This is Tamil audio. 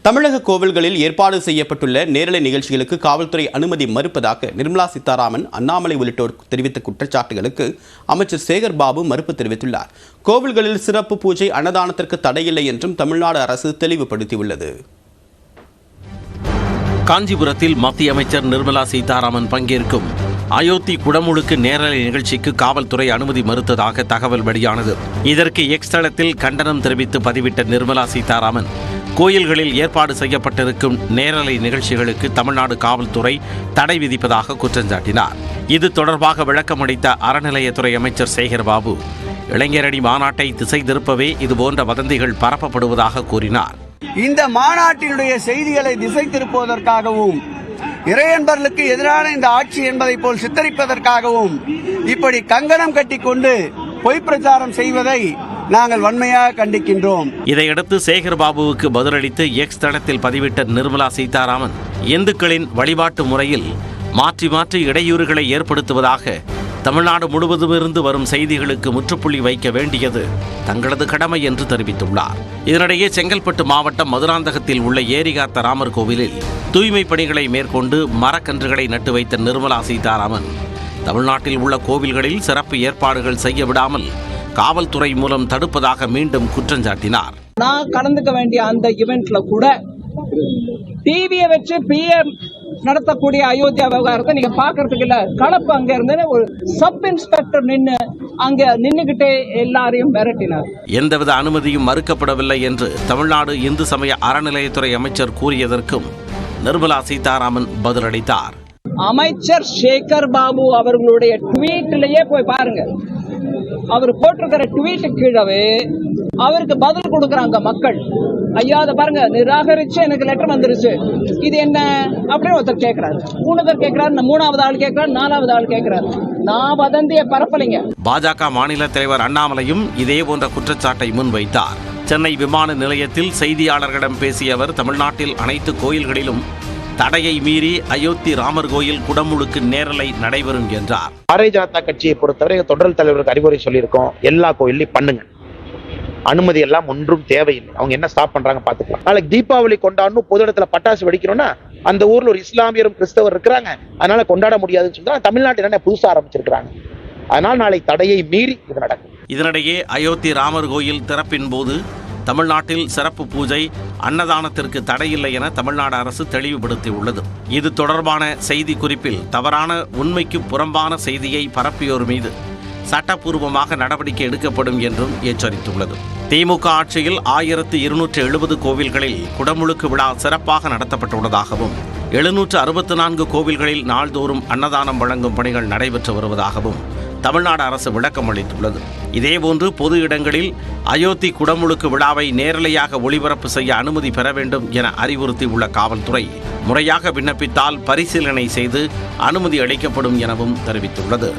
தமிழக கோவில்களில் ஏற்பாடு செய்யப்பட்டுள்ள நேரலை நிகழ்ச்சிகளுக்கு காவல்துறை அனுமதி மறுப்பதாக நிர்மலா சீதாராமன், அண்ணாமலை உள்ளிட்டோர் தெரிவித்த குற்றச்சாட்டுகளுக்கு அமைச்சர் சேகர் பாபு மறுப்பு தெரிவித்துள்ளார். கோவில்களில் சிறப்பு பூஜை, அன்னதானத்திற்கு தடையில்லை என்றும் தமிழ்நாடு அரசு தெளிவுபடுத்தியுள்ளது. காஞ்சிபுரத்தில் மத்திய அமைச்சர் நிர்மலா சீதாராமன் பங்கேற்கும் அயோத்தி குடமுழுக்கு நேரலை நிகழ்ச்சிக்கு காவல்துறை அனுமதி மறுத்ததாக தகவல் வெளியானது. இதற்கு எக்ஸ் தளத்தில் கண்டனம் தெரிவித்து பதிவிட்ட நிர்மலா சீதாராமன், கோயில்களில் ஏற்பாடு செய்யப்பட்டிருக்கும் நேரலை நிகழ்ச்சிகளுக்கு தமிழ்நாடு காவல்துறை தடை விதிப்பதாக குற்றம் சாட்டினார். இது தொடர்பாக விளக்கமளித்த அறநிலையத்துறை அமைச்சர் சேகர் பாபு, இளைஞரணி மாநாட்டை திசை திருப்பவே இதுபோன்ற வதந்திகள் பரப்பப்படுவதாக கூறினார். இந்த மாநாட்டினுடைய செய்திகளை திசை திருப்புவதற்காகவும், இறையன்பர்களுக்கு எதிரான இந்த ஆட்சி என்பதை போல் சித்தரிப்பதற்காகவும் இப்படி கங்கணம் கட்டிக்கொண்டு பொய் பிரச்சாரம் செய்வதை நாங்கள் வன்மையாக கண்டிக்கின்றோம். இதையடுத்து சேகர் பாபுவுக்கு பதிலளித்து எக்ஸ் தளத்தில் பதிவிட்ட நிர்மலா சீதாராமன், இந்துக்களின் வழிபாட்டு முறையில் மாற்றி மாற்றி இடையூறுகளை ஏற்படுத்துவதாக தமிழ்நாடு முழுவதுமிருந்து வரும் செய்திகளுக்கு முற்றுப்புள்ளி வைக்க வேண்டியது தங்களது கடமை என்று தெரிவித்துள்ளார். இதனிடையே செங்கல்பட்டு மாவட்டம் மதுராந்தகத்தில் உள்ள ஏரிகாத்த ராமர் கோவிலில் தூய்மை பணிகளை மேற்கொண்டு மரக்கன்றுகளை நட்டு வைத்த நிர்மலா சீதாராமன், தமிழ்நாட்டில் உள்ள கோவில்களில் சிறப்பு ஏற்பாடுகள் செய்ய விடாமல் காவல்துறை மூலம் தடுப்பதாக மீண்டும் குற்றம் சாட்டினார். நான் கலந்துக்க வேண்டிய அந்த இவெண்ட்ல கூட டிவியை வச்சு பிஎம் நடத்தக்கூடிய அயோத்தியா விவகாரத்தை நீங்க பாக்குறதுக்கு இல்ல. கலப்பு அங்க இருந்து ஒரு சப் இன்ஸ்பெக்டர் நின்னுகிட்டே எல்லாரையும் மிரட்டினார். எந்தவித அனுமதியும் மறுக்கப்படவில்லை என்று தமிழ்நாடு இந்து சமய அறநிலையத்துறை அமைச்சர் கூறியதற்கும் நிர்மலா சீதாராமன் பதிலளித்தார். அமைச்சர் சேகர் பாபு அவர்களுடைய ட்வீட்லயே போய் பாருங்க. அவர் போட்டிருக்கிற ட்வீட் கீழவே அவருக்கு பதில் கொடுக்கறாங்க மக்கள். ஐயா அதை பாருங்க, நிராகரிச்சு எனக்கு லெட்டர் வந்துருச்சு, இது என்ன அப்படின்னு ஒருத்தர் கேட்கிறாரு, மூணாவது கேட்கிறாரு, மூணாவது ஆள் கேட்கிறாரு, நாலாவது ஆள் கேட்கிறாரு. நான் வதந்திய பரப்பலைங்க. பாஜக மாநில தலைவர் அண்ணாமலையும் இதே போன்ற குற்றச்சாட்டை முன்வைத்தார். சென்னை விமான நிலையத்தில் செய்தியாளர்களிடம் பேசிய அவர், தமிழ்நாட்டில் அனைத்து கோயில்களிலும் தடையை மீறி அயோத்தி ராமர் கோயில் குடமுழுக்கு நேரலை நடைபெறும் என்றார். பாரதிய ஜனதா கட்சியை பொறுத்தவரை தொடர் தலைவருக்கு அறிவுரை சொல்லியிருக்கோம், எல்லா கோயிலையும் பண்ணுங்க, அனுமதி எல்லாம் ஒன்றும் தேவையில்லை, அவங்க என்ன ஸ்டாப் பண்றாங்க பாத்துக்கலாம். நாளைக்கு தீபாவளி கொண்டாடணும், பொது இடத்துல பட்டாசு வெடிக்கணும்னா அந்த ஊர்ல ஒரு இஸ்லாமியரும் கிறிஸ்தவர் இருக்கிறாங்க, அதனால கொண்டாட முடியாதுன்னு சொல்லி தமிழ்நாட்டில் என்ன புதுசா ஆரம்பிச்சிருக்கிறாங்க. அதனால நாளை தடையை மீறி இது நடக்கும். இதனிடையே அயோத்தி ராமர் கோயில் திறப்பின் போது தமிழ்நாட்டில் சிறப்பு பூஜை, அன்னதானத்திற்கு தடையில்லை என தமிழ்நாடு அரசு தெளிவுபடுத்தியுள்ளது. இது தொடர்பான செய்தி குறிப்பில் தவறான, உண்மைக்கு புறம்பான செய்தியை பரப்பியோர் மீது சட்டப்பூர்வமாக நடவடிக்கை எடுக்கப்படும் என்றும் எச்சரித்துள்ளது. திமுக ஆட்சியில் 1270 கோவில்களில் குடமுழுக்கு விழா சிறப்பாக நடத்தப்பட்டுள்ளதாகவும் 764 கோவில்களில் நாள்தோறும் அன்னதானம் வழங்கும் பணிகள் நடைபெற்று வருவதாகவும் தமிழ்நாடு அரசு விளக்கம் அளித்துள்ளது. இதேபோன்று பொது இடங்களில் அயோத்தி குடமுழுக்கு விழாவை நேரலையாக ஒளிபரப்பு செய்ய அனுமதி பெற வேண்டும் என அறிவுறுத்தியுள்ள காவல்துறை, முறையாக விண்ணப்பித்தால் பரிசீலனை செய்து அனுமதி அளிக்கப்படும் எனவும் தெரிவித்துள்ளது.